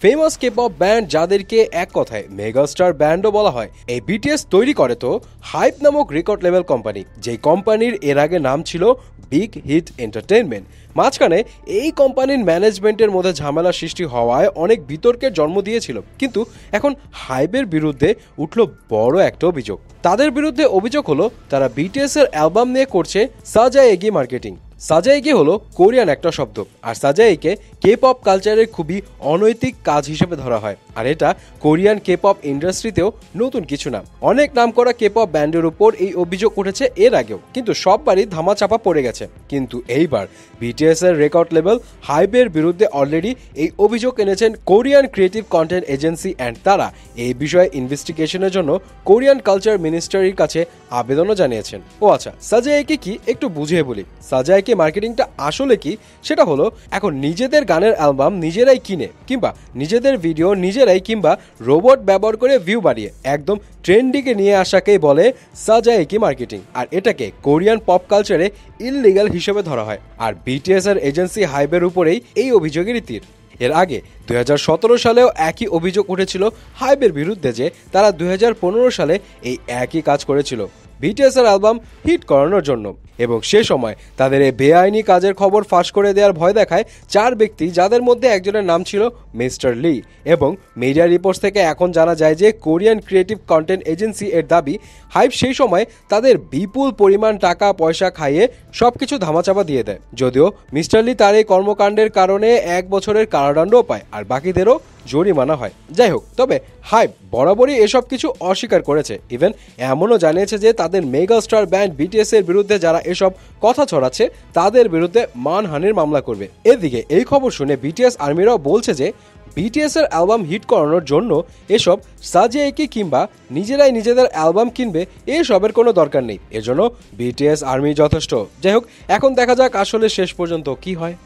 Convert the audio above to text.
Famous K-pop band যাদেরকে এক কথায় মেগাস্টার ব্যান্ডও বলা হয়, এই বিটিএস তৈরি করে তো হাইপ নামক রেকর্ড লেভেল কোম্পানি, যে কোম্পানির এর আগে নাম ছিল বিগ হিট এন্টারটেইনমেন্ট। মাঝখানে এই কোম্পানির ম্যানেজমেন্টের মধ্যে ঝামেলা সৃষ্টি হওয়ায় অনেক বিতর্কের জন্ম দিয়েছিল, কিন্তু এখন হাইপের বিরুদ্ধে উঠল বড় একটা অভিযোগ। তাদের বিরুদ্ধে অভিযোগ হলো তারা বিটিএস এর অ্যালবাম নিয়ে করছে সাজায়েগি মার্কেটিং। সাজায়েগি হলো কোরিয়ান একটা শব্দ, আর সাজায়েকে কে-পপ কালচারের খুবই অনৈতিক কাজ হিসেবে ধরা হয়। আর এটা কোরিয়ান কে-পপ ইন্ডাস্ট্রিতেও নতুন কিছু না, অনেক নামকরা কে-পপ ব্যান্ডের উপর এই অভিযোগ উঠেছে এর আগেও, কিন্তু সববারই ধামাচাপা পড়ে গেছে। কিন্তু এইবার বিটিএস এর রেকর্ড লেভেল হাইপের বিরুদ্ধে অলরেডি এই অভিযোগ এনেছেন Korean creative content agency, and তারা এই বিষয়ে ইনভেস্টিগেশনের জন্য কোরিয়ান কালচার মিনিস্ট্রির কাছে আবেদনও জানিয়েছেন। ও আচ্ছা, সাজায়েকে কি একটু বুঝিয়ে বলি। সাজায়েকে মার্কেটিংটা আসলে কি সেটা হলো, এখন নিজেদের গানের অ্যালবাম নিজেরাই কিনে কিংবা নিজেদের ভিডিও নিজেরাই কিংবা রোবট ব্যবহার করে ভিউ বাড়িয়ে একদম ট্রেন্ডিংয়ে নিয়ে আসাকেই বলে সাজায়েকি মার্কেটিং। আর এটাকে কোরিয়ান পপ কালচারে ইললিগাল হিসেবে ধরা হয়। আর বিটিএস এর এজেন্সি হাইপের উপরেই এই অভিযোগের তীর। এর আগে 2017 সালেও একই অভিযোগ উঠেছিল হাইপের বিরুদ্ধে যে তারা 2015 সালে এই একই কাজ করেছিল বিটিএস এর অ্যালবাম হিট করানোর জন্য, এবং সে সময় তাদের এই বেআইনি কাজের খবর ফাঁস করে দেওয়ার ভয় দেখায় 4 ব্যক্তি, যাদের মধ্যে একজনের নাম ছিল মিস্টার লি। এবং মিডিয়া রিপোর্টস থেকে এখন জানা যায় যে কোরিয়ান ক্রিয়েটিভ কন্টেন্ট এজেন্সি এর দাবি হাইপ সেই সময় তাদের বিপুল পরিমাণ টাকা পয়সা খাইয়ে সবকিছু ধামাচাপা দিয়ে দেয়। যদিও মিস্টার লি তার এই কর্মকাণ্ডের কারণে 1 বছরের কারাদণ্ডও পায়, আর বাকিদেরও জরিমানা হয়। যাই হোক, তবে হাইপ বরাবরই এসব কিছু অস্বীকার করেছে। ইভেন এমনও জানিয়েছে যে তাদের মেগাস্টার ব্যান্ড বিটিএস এর বিরুদ্ধে যারা এসব কথা ছড়াচ্ছে তাদের বিরুদ্ধে মানহানির মামলা করবে। এদিকে এই খবর শুনে বিটিএস আর্মিরাও বলছে যে বিটিএস এর অ্যালবাম হিট করানোর জন্য এসব সাজায়েকি কিংবা নিজেরাই নিজেদের অ্যালবাম কিনবে এসবের কোনো দরকার নেই, এজন্য বিটিএস আর্মি যথেষ্ট। যাই হোক, এখন দেখা যাক আসলে শেষ পর্যন্ত কি হয়।